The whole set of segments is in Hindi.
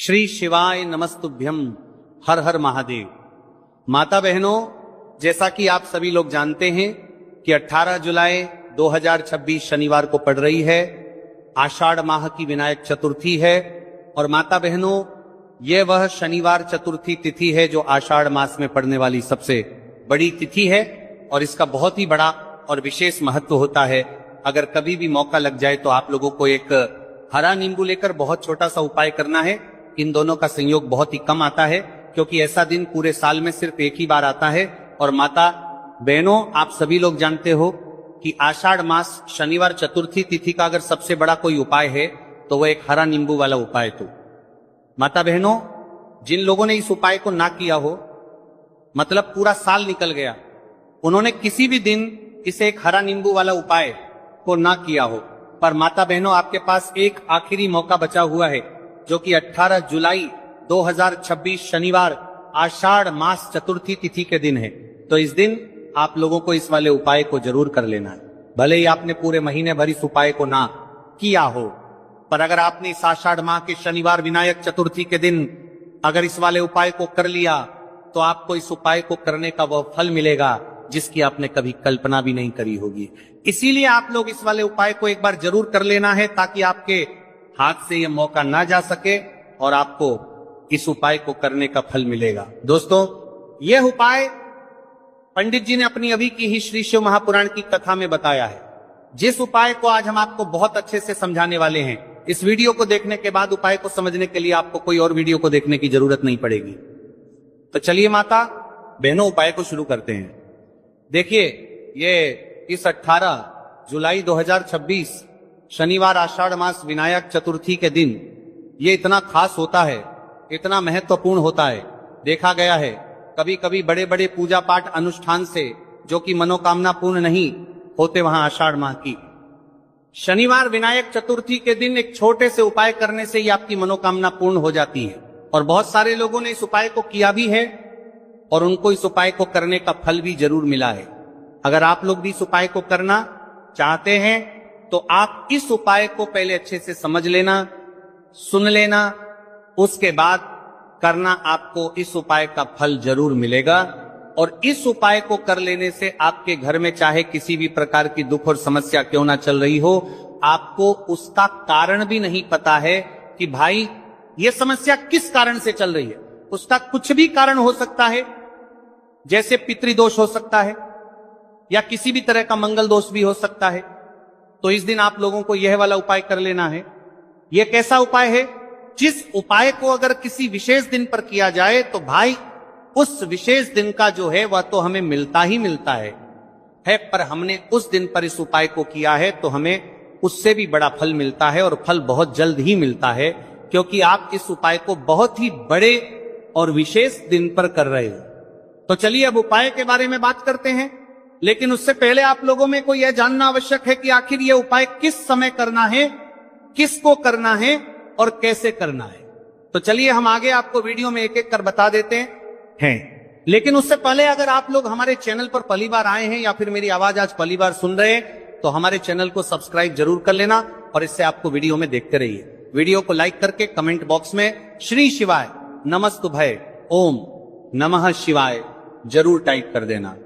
श्री शिवाय नमस्तुभ्यम। हर हर महादेव। माता बहनों, जैसा कि आप सभी लोग जानते हैं कि 18 जुलाई 2026 शनिवार को पड़ रही है, आषाढ़ माह की विनायक चतुर्थी है। और माता बहनों, यह वह शनिवार चतुर्थी तिथि है जो आषाढ़ मास में पड़ने वाली सबसे बड़ी तिथि है और इसका बहुत ही बड़ा और विशेष महत्व होता है। अगर कभी भी मौका लग जाए तो आप लोगों को एक हरा नींबू लेकर बहुत छोटा सा उपाय करना है। इन दोनों का संयोग बहुत ही कम आता है क्योंकि ऐसा दिन पूरे साल में सिर्फ एक ही बार आता है। और माता बहनों, आप सभी लोग जानते हो कि आषाढ़ मास शनिवार चतुर्थी तिथि का अगर सबसे बड़ा कोई उपाय है तो वह एक हरा नींबू वाला उपाय। तो माता बहनों, जिन लोगों ने इस उपाय को ना किया हो, मतलब पूरा साल निकल गया, उन्होंने किसी भी दिन इसे एक हरा नींबू वाला उपाय को ना किया हो, पर माता बहनों आपके पास एक आखिरी मौका बचा हुआ है जो कि 18 जुलाई 2026 शनिवार आषाढ़ मास चतुर्थी तिथि के दिन है। तो इस दिन आप लोगों को इस वाले उपाय को जरूर कर लेना है। भले ही आपने पूरे महीने भर इस उपाय को ना किया हो, पर अगर आपने इस आषाढ़ माह के शनिवार विनायक चतुर्थी के दिन अगर इस वाले उपाय को कर लिया तो आपको इस उपाय को करने का वह फल मिलेगा जिसकी आपने कभी कल्पना भी नहीं करी होगी। इसीलिए आप लोग इस वाले उपाय को एक बार जरूर कर लेना है ताकि आपके हाथ से यह मौका ना जा सके और आपको इस उपाय को करने का फल मिलेगा। दोस्तों, यह उपाय पंडित जी ने अपनी अभी की ही श्री शिव महापुराण की कथा में बताया है, जिस उपाय को आज हम आपको बहुत अच्छे से समझाने वाले हैं। इस वीडियो को देखने के बाद उपाय को समझने के लिए आपको कोई और वीडियो को देखने की जरूरत नहीं पड़ेगी। तो चलिए माता बहनों, उपाय को शुरू करते हैं। देखिए, ये इस 18 जुलाई 2026 शनिवार आषाढ़ मास विनायक चतुर्थी के दिन ये इतना खास होता है, इतना महत्वपूर्ण होता है। देखा गया है कभी कभी बड़े बड़े पूजा पाठ अनुष्ठान से जो कि मनोकामना पूर्ण नहीं होते, वहां आषाढ़ माह की शनिवार विनायक चतुर्थी के दिन एक छोटे से उपाय करने से ही आपकी मनोकामना पूर्ण हो जाती है। और बहुत सारे लोगों ने इस उपाय को किया भी है और उनको इस उपाय को करने का फल भी जरूर मिला है। अगर आप लोग भी इस उपाय को करना चाहते हैं तो आप इस उपाय को पहले अच्छे से समझ लेना, सुन लेना, उसके बाद करना। आपको इस उपाय का फल जरूर मिलेगा। और इस उपाय को कर लेने से आपके घर में चाहे किसी भी प्रकार की दुख और समस्या क्यों ना चल रही हो, आपको उसका कारण भी नहीं पता है कि भाई ये समस्या किस कारण से चल रही है। उसका कुछ भी कारण हो सकता है, जैसे पितृदोष हो सकता है या किसी भी तरह का मंगल दोष भी हो सकता है। तो इस दिन आप लोगों को यह वाला उपाय कर लेना है। यह कैसा उपाय है? जिस उपाय को अगर किसी विशेष दिन पर किया जाए तो भाई उस विशेष दिन का जो है वह तो हमें मिलता ही मिलता है, पर हमने उस दिन पर इस उपाय को किया है तो हमें उससे भी बड़ा फल मिलता है और फल बहुत जल्द ही मिलता है, क्योंकि आप इस उपाय को बहुत ही बड़े और विशेष दिन पर कर रहे हो। तो चलिए अब उपाय के बारे में बात करते हैं, लेकिन उससे पहले आप लोगों में को यह जानना आवश्यक है कि आखिर यह उपाय किस समय करना है, किसको करना है और कैसे करना है। तो चलिए हम आगे आपको वीडियो में एक एक कर बता देते हैं। लेकिन उससे पहले अगर आप लोग हमारे चैनल पर पहली बार आए हैं या फिर मेरी आवाज आज पहली बार सुन रहे हैं तो हमारे चैनल को सब्सक्राइब जरूर कर लेना और इससे आपको वीडियो में देखते रहिए। वीडियो को लाइक करके कमेंट बॉक्स में श्री शिवाय नमस्तुभ्य ओम नमः शिवाय जरूर टाइप कर देना।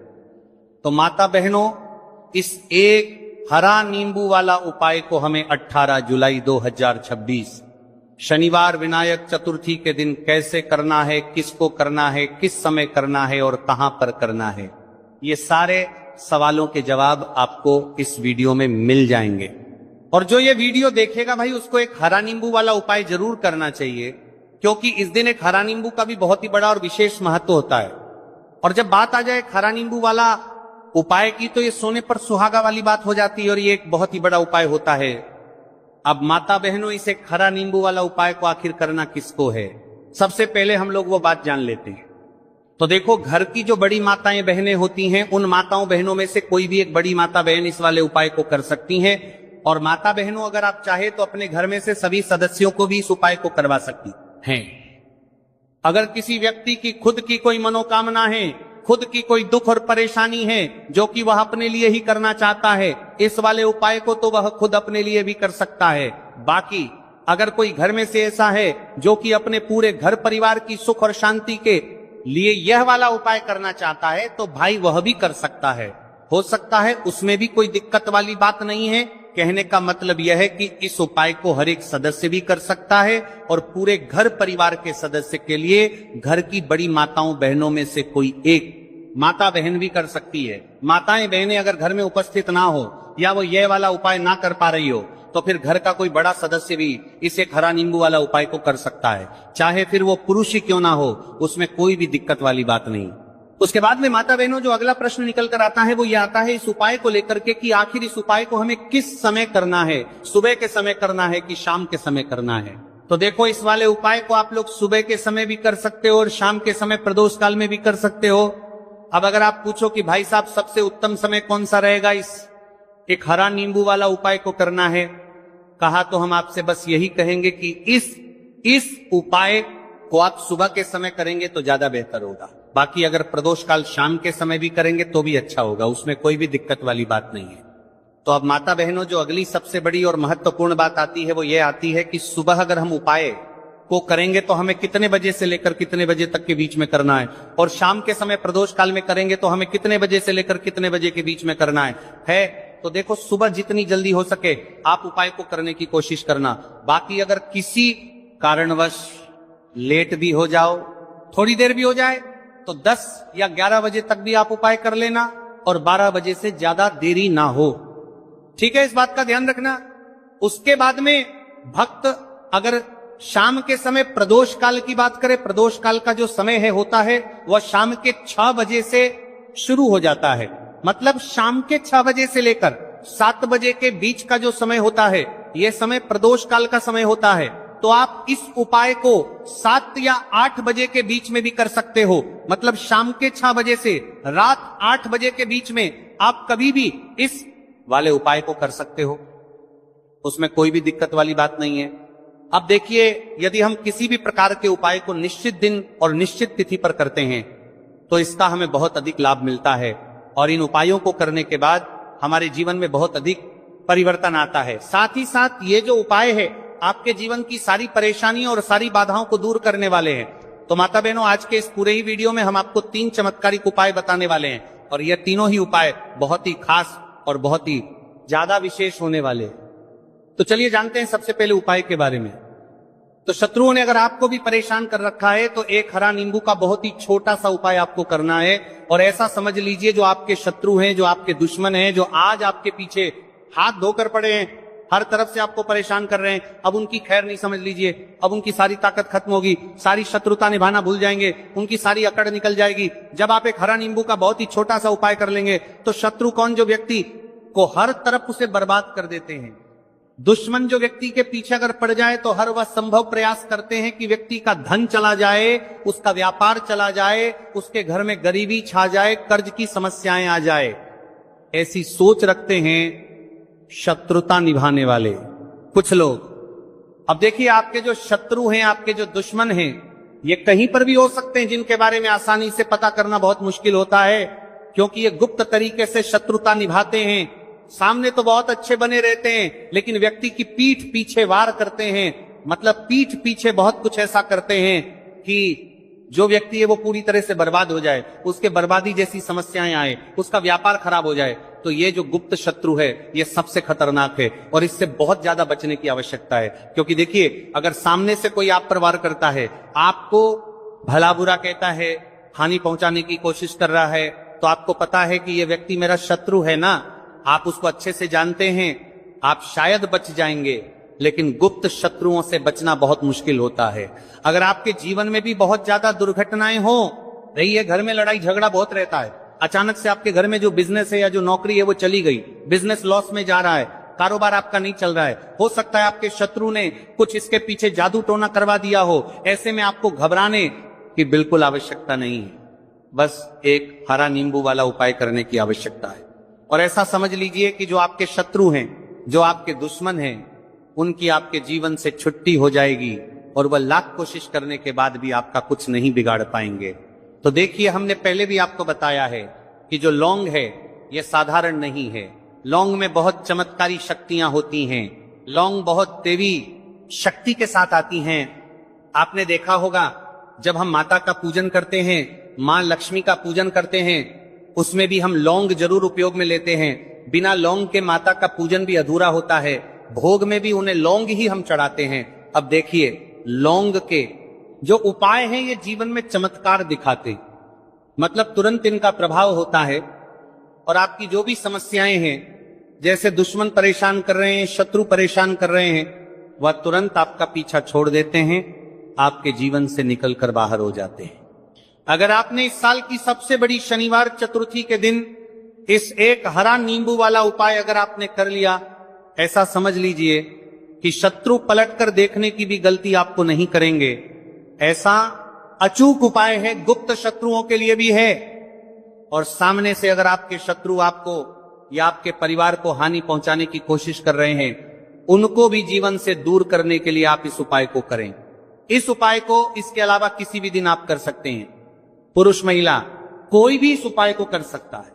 तो माता बहनों, इस एक हरा नींबू वाला उपाय को हमें 18 जुलाई 2026 शनिवार विनायक चतुर्थी के दिन कैसे करना है, किसको करना है, किस समय करना है और कहां पर करना है, ये सारे सवालों के जवाब आपको इस वीडियो में मिल जाएंगे। और जो ये वीडियो देखेगा भाई, उसको एक हरा नींबू वाला उपाय जरूर करना चाहिए, क्योंकि इस दिन एक हरा नींबू का भी बहुत ही बड़ा और विशेष महत्व होता है। और जब बात आ जाए हरा नींबू वाला उपाय की तो ये सोने पर सुहागा वाली बात हो जाती है और ये एक बहुत ही बड़ा उपाय होता है। अब माता बहनों, इस एक हरा नींबू वाला उपाय को आखिर करना किसको है, सबसे पहले हम लोग वो बात जान लेते हैं। तो देखो, घर की जो बड़ी माताएं बहनें होती हैं, उन माताओं बहनों में से कोई भी एक बड़ी माता बहन इस वाले उपाय को कर सकती हैं। और माता बहनों, अगर आप चाहे तो अपने घर में से सभी सदस्यों को भी इस उपाय को करवा सकती हैं। अगर किसी व्यक्ति की खुद की कोई मनोकामना है, खुद की कोई दुख और परेशानी है जो कि वह अपने लिए ही करना चाहता है, इस वाले उपाय को तो वह खुद अपने लिए भी कर सकता है। बाकी अगर कोई घर में से ऐसा है जो कि अपने पूरे घर परिवार की सुख और शांति के लिए यह वाला उपाय करना चाहता है तो भाई वह भी कर सकता है, हो सकता है उसमें भी कोई दिक्कत वाली बात नहीं है। कहने का मतलब यह है कि इस उपाय को हर एक सदस्य भी कर सकता है और पूरे घर परिवार के सदस्य के लिए घर की बड़ी माताओं बहनों में से कोई एक माता बहन भी कर सकती है। माताएं बहनें अगर घर में उपस्थित ना हो या वो ये वाला उपाय ना कर पा रही हो तो फिर घर का कोई बड़ा सदस्य भी इस एक हरा नींबू वाला उपाय को कर सकता है, चाहे फिर वो पुरुष ही क्यों ना हो, उसमें कोई भी दिक्कत वाली बात नहीं। उसके बाद में माता बहनों जो अगला प्रश्न निकल कर आता है वो ये आता है इस उपाय को लेकर के कि आखिर इस उपाय को हमें किस समय करना है, सुबह के समय करना है कि शाम के समय करना है। तो देखो, इस वाले उपाय को आप लोग सुबह के समय भी कर सकते हो और शाम के समय प्रदोष काल में भी कर सकते हो। अब अगर आप पूछो कि भाई साहब सबसे उत्तम समय कौन सा रहेगा इस एक हरा नींबू वाला उपाय को करना है, कहा तो हम आपसे बस यही कहेंगे कि इस उपाय को आप सुबह के समय करेंगे तो ज्यादा बेहतर होगा। बाकी अगर प्रदोष काल शाम के समय भी करेंगे तो भी अच्छा होगा, उसमें कोई भी दिक्कत वाली बात नहीं है। तो अब माता बहनों जो अगली सबसे बड़ी और महत्वपूर्ण बात आती है वो ये आती है कि सुबह अगर हम उपाय को करेंगे तो हमें कितने बजे से लेकर कितने बजे तक के बीच में करना है, और शाम के समय प्रदोष काल में करेंगे तो हमें कितने बजे से लेकर कितने बजे के बीच में करना है। तो देखो, सुबह जितनी जल्दी हो सके आप उपाय को करने की कोशिश करना। बाकी अगर किसी कारणवश लेट भी हो जाओ, थोड़ी देर भी हो जाए, तो 10 या 11 बजे तक भी आप उपाय कर लेना और 12 बजे से ज्यादा देरी ना हो। ठीक है, इस बात का ध्यान रखना। उसके बाद में भक्त अगर शाम के समय प्रदोष काल की बात करें, प्रदोष काल का जो समय है होता है वह शाम के 6 बजे से शुरू हो जाता है। मतलब शाम के 6 बजे से लेकर 7 बजे के बीच का जो समय होता है यह समय प्रदोष काल का समय होता है। तो आप इस उपाय को 7 या 8 बजे के बीच में भी कर सकते हो। मतलब शाम के 6 बजे से रात 8 बजे के बीच में आप कभी भी इस वाले उपाय को कर सकते हो, उसमें कोई भी दिक्कत वाली बात नहीं है। अब देखिए, यदि हम किसी भी प्रकार के उपाय को निश्चित दिन और निश्चित तिथि पर करते हैं तो इसका हमें बहुत अधिक लाभ मिलता है और इन उपायों को करने के बाद हमारे जीवन में बहुत अधिक परिवर्तन आता है। साथ ही साथ ये जो उपाय है आपके जीवन की सारी परेशानियों और सारी बाधाओं को दूर करने वाले हैं। तो माता बहनों, आज के इस पूरे ही वीडियो में हम आपको 3 चमत्कारिक उपाय बताने वाले हैं और ये तीनों ही उपाय बहुत ही खास और बहुत ही ज्यादा विशेष होने वाले हैं। तो चलिए जानते हैं सबसे पहले उपाय के बारे में। तो शत्रुओं ने अगर आपको भी परेशान कर रखा है तो एक हरा नींबू का बहुत ही छोटा सा उपाय आपको करना है। और ऐसा समझ लीजिए, जो आपके शत्रु हैं, जो आपके दुश्मन हैं, जो आज आपके पीछे हाथ धोकर पड़े हैं, हर तरफ से आपको परेशान कर रहे हैं, अब उनकी खैर नहीं समझ लीजिए। अब उनकी सारी ताकत खत्म होगी, सारी शत्रुता निभाना भूल जाएंगे, उनकी सारी अकड़ निकल जाएगी। जब आप एक हरा नींबू का बहुत ही छोटा सा उपाय कर लेंगे तो शत्रु कौन, जो व्यक्ति को हर तरफ उसे बर्बाद कर देते हैं, दुश्मन जो व्यक्ति के पीछे अगर पड़ जाए तो हर वह संभव प्रयास करते हैं कि व्यक्ति का धन चला जाए, उसका व्यापार चला जाए, उसके घर में गरीबी छा जाए, कर्ज की समस्याएं आ जाए। ऐसी सोच रखते हैं शत्रुता निभाने वाले कुछ लोग। अब देखिए, आपके जो शत्रु हैं, आपके जो दुश्मन हैं, ये कहीं पर भी हो सकते हैं, जिनके बारे में आसानी से पता करना बहुत मुश्किल होता है, क्योंकि ये गुप्त तरीके से शत्रुता निभाते हैं। सामने तो बहुत अच्छे बने रहते हैं लेकिन व्यक्ति की पीठ पीछे वार करते हैं। मतलब पीठ पीछे बहुत कुछ ऐसा करते हैं कि जो व्यक्ति है वो पूरी तरह से बर्बाद हो जाए, उसके बर्बादी जैसी समस्याएं आए, उसका व्यापार खराब हो जाए। तो ये जो गुप्त शत्रु है ये सबसे खतरनाक है और इससे बहुत ज्यादा बचने की आवश्यकता है। क्योंकि देखिए, अगर सामने से कोई आप पर वार करता है, आपको भला बुरा कहता है, हानि पहुंचाने की कोशिश कर रहा है, तो आपको पता है कि ये व्यक्ति मेरा शत्रु है ना, आप उसको अच्छे से जानते हैं, आप शायद बच जाएंगे। लेकिन गुप्त शत्रुओं से बचना बहुत मुश्किल होता है। अगर आपके जीवन में भी बहुत ज्यादा दुर्घटनाएं हो रही है, घर में लड़ाई झगड़ा बहुत रहता है, अचानक से आपके घर में जो बिजनेस है या जो नौकरी है वो चली गई, बिजनेस लॉस में जा रहा है, कारोबार आपका नहीं चल रहा है, हो सकता है आपके शत्रु ने कुछ इसके पीछे जादू टोना करवा दिया हो। ऐसे में आपको घबराने की बिल्कुल आवश्यकता नहीं है, बस एक हरा नींबू वाला उपाय करने की आवश्यकता है। और ऐसा समझ लीजिए कि जो आपके शत्रु हैं, जो आपके दुश्मन हैं, उनकी आपके जीवन से छुट्टी हो जाएगी और वह लाख कोशिश करने के बाद भी आपका कुछ नहीं बिगाड़ पाएंगे। तो देखिए, हमने पहले भी आपको बताया है कि जो लौंग है यह साधारण नहीं है। लौंग में बहुत चमत्कारी शक्तियां होती हैं। लौंग बहुत देवी शक्ति के साथ आती हैं। आपने देखा होगा जब हम माता का पूजन करते हैं, मां लक्ष्मी का पूजन करते हैं, उसमें भी हम लौंग जरूर उपयोग में लेते हैं। बिना लौंग के माता का पूजन भी अधूरा होता है। भोग में भी उन्हें लौंग ही हम चढ़ाते हैं। अब देखिए, लौंग के जो उपाय हैं ये जीवन में चमत्कार दिखाते, मतलब तुरंत इनका प्रभाव होता है। और आपकी जो भी समस्याएं हैं, जैसे दुश्मन परेशान कर रहे हैं, शत्रु परेशान कर रहे हैं, वह तुरंत आपका पीछा छोड़ देते हैं, आपके जीवन से निकलकर बाहर हो जाते हैं। अगर आपने इस साल की सबसे बड़ी शनिवार चतुर्थी के दिन इस एक हरा नींबू वाला उपाय अगर आपने कर लिया, ऐसा समझ लीजिए कि शत्रु पलटकर देखने की भी गलती आपको नहीं करेंगे। ऐसा अचूक उपाय है, गुप्त शत्रुओं के लिए भी है। और सामने से अगर आपके शत्रु आपको या आपके परिवार को हानि पहुंचाने की कोशिश कर रहे हैं, उनको भी जीवन से दूर करने के लिए आप इस उपाय को करें। इस उपाय को इसके अलावा किसी भी दिन आप कर सकते हैं। पुरुष महिला कोई भी इस उपाय को कर सकता है।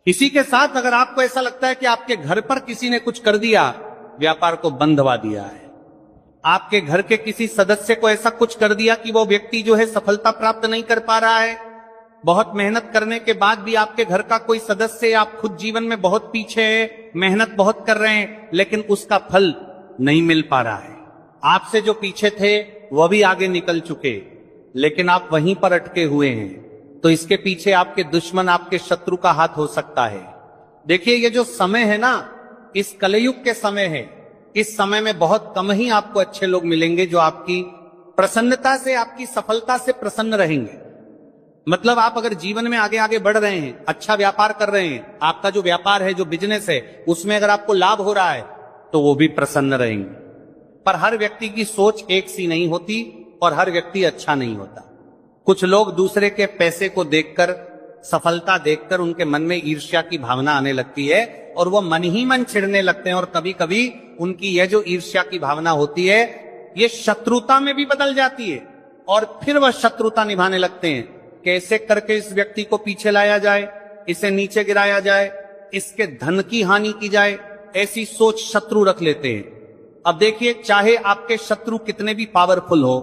इसी के साथ अगर आपको ऐसा लगता है कि आपके घर पर किसी ने कुछ कर दिया, व्यापार को बंधवा दिया है, आपके घर के किसी सदस्य को ऐसा कुछ कर दिया कि वो व्यक्ति जो है सफलता प्राप्त नहीं कर पा रहा है, बहुत मेहनत करने के बाद भी आपके घर का कोई सदस्य, आप खुद जीवन में बहुत पीछे है, मेहनत बहुत कर रहे हैं, लेकिन उसका फल नहीं मिल पा रहा है। आपसे जो पीछे थे वह भी आगे निकल चुके, लेकिन आप वहीं पर अटके हुए हैं। तो इसके पीछे आपके दुश्मन, आपके शत्रु का हाथ हो सकता है। देखिए, ये जो समय है ना, इस कलयुग के समय है। इस समय में बहुत कम ही आपको अच्छे लोग मिलेंगे जो आपकी प्रसन्नता से, आपकी सफलता से प्रसन्न रहेंगे। मतलब आप अगर जीवन में आगे आगे बढ़ रहे हैं, अच्छा व्यापार कर रहे हैं, आपका जो व्यापार है, जो बिजनेस है, उसमें अगर आपको लाभ हो रहा है, तो वो भी प्रसन्न रहेंगे। पर हर व्यक्ति की सोच एक सी नहीं होती और हर व्यक्ति अच्छा नहीं होता। कुछ लोग दूसरे के पैसे को देखकर, सफलता देखकर उनके मन में ईर्ष्या की भावना आने लगती है और वो मन ही मन चिढ़ने लगते हैं। और कभी कभी उनकी यह जो ईर्ष्या की भावना होती है, ये शत्रुता में भी बदल जाती है और फिर वह शत्रुता निभाने लगते हैं। कैसे करके इस व्यक्ति को पीछे लाया जाए, इसे नीचे गिराया जाए, इसके धन की हानि की जाए, ऐसी सोच शत्रु रख लेते हैं। अब देखिए, चाहे आपके शत्रु कितने भी पावरफुल हो,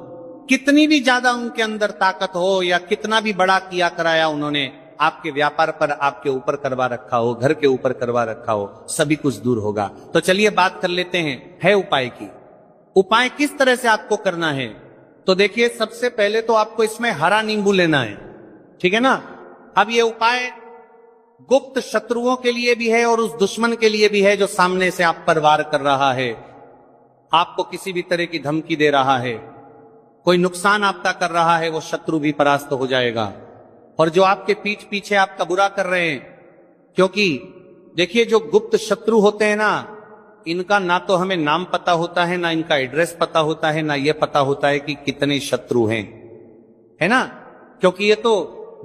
कितनी भी ज्यादा उनके अंदर ताकत हो, या कितना भी बड़ा किया कराया उन्होंने आपके व्यापार पर, आपके ऊपर करवा रखा हो, घर के ऊपर करवा रखा हो, सभी कुछ दूर होगा। तो चलिए बात कर लेते हैं है उपाय की। उपाय किस तरह से आपको करना है? तो देखिए, सबसे पहले तो आपको इसमें हरा नींबू लेना है, ठीक है ना। अब ये उपाय गुप्त शत्रुओं के लिए भी है और उस दुश्मन के लिए भी है जो सामने से आप पर वार कर रहा है, आपको किसी भी तरह की धमकी दे रहा है, कोई नुकसान आपका कर रहा है, वो शत्रु भी परास्त हो जाएगा। और जो आपके पीठ पीछे आपका बुरा कर रहे हैं, क्योंकि देखिए, जो गुप्त शत्रु होते हैं ना, इनका ना तो हमें नाम पता होता है, ना इनका एड्रेस पता होता है, ना ये पता होता है कि कितने शत्रु हैं, है ना। क्योंकि ये तो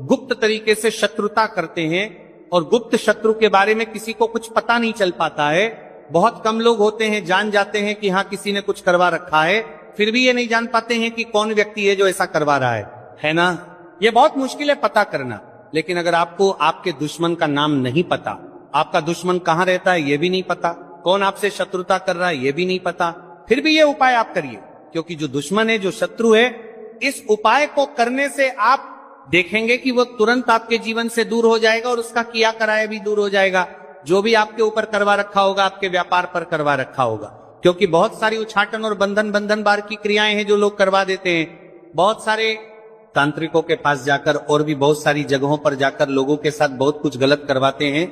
गुप्त तरीके से शत्रुता करते हैं और गुप्त शत्रु के बारे में किसी को कुछ पता नहीं चल पाता है। बहुत कम लोग होते हैं जान जाते हैं कि हाँ, किसी ने कुछ करवा रखा है, फिर भी ये नहीं जान पाते हैं कि कौन व्यक्ति है जो ऐसा करवा रहा है ना। ये बहुत मुश्किल है पता करना। लेकिन अगर आपको आपके दुश्मन का नाम नहीं पता, आपका दुश्मन कहां रहता है ये भी नहीं पता, कौन आपसे शत्रुता कर रहा है ये भी नहीं पता, फिर भी ये उपाय आप करिए। क्योंकि जो दुश्मन है, जो शत्रु है, इस उपाय को करने से आप देखेंगे कि वो तुरंत आपके जीवन से दूर हो जाएगा और उसका किया कराया भी दूर हो जाएगा। जो भी आपके ऊपर करवा रखा होगा, आपके व्यापार पर करवा रखा होगा। क्योंकि बहुत सारी उछाटन और बंधन बार की क्रियाएं हैं जो लोग करवा देते हैं। बहुत सारे तांत्रिकों के पास जाकर और भी बहुत सारी जगहों पर जाकर लोगों के साथ बहुत कुछ गलत करवाते हैं।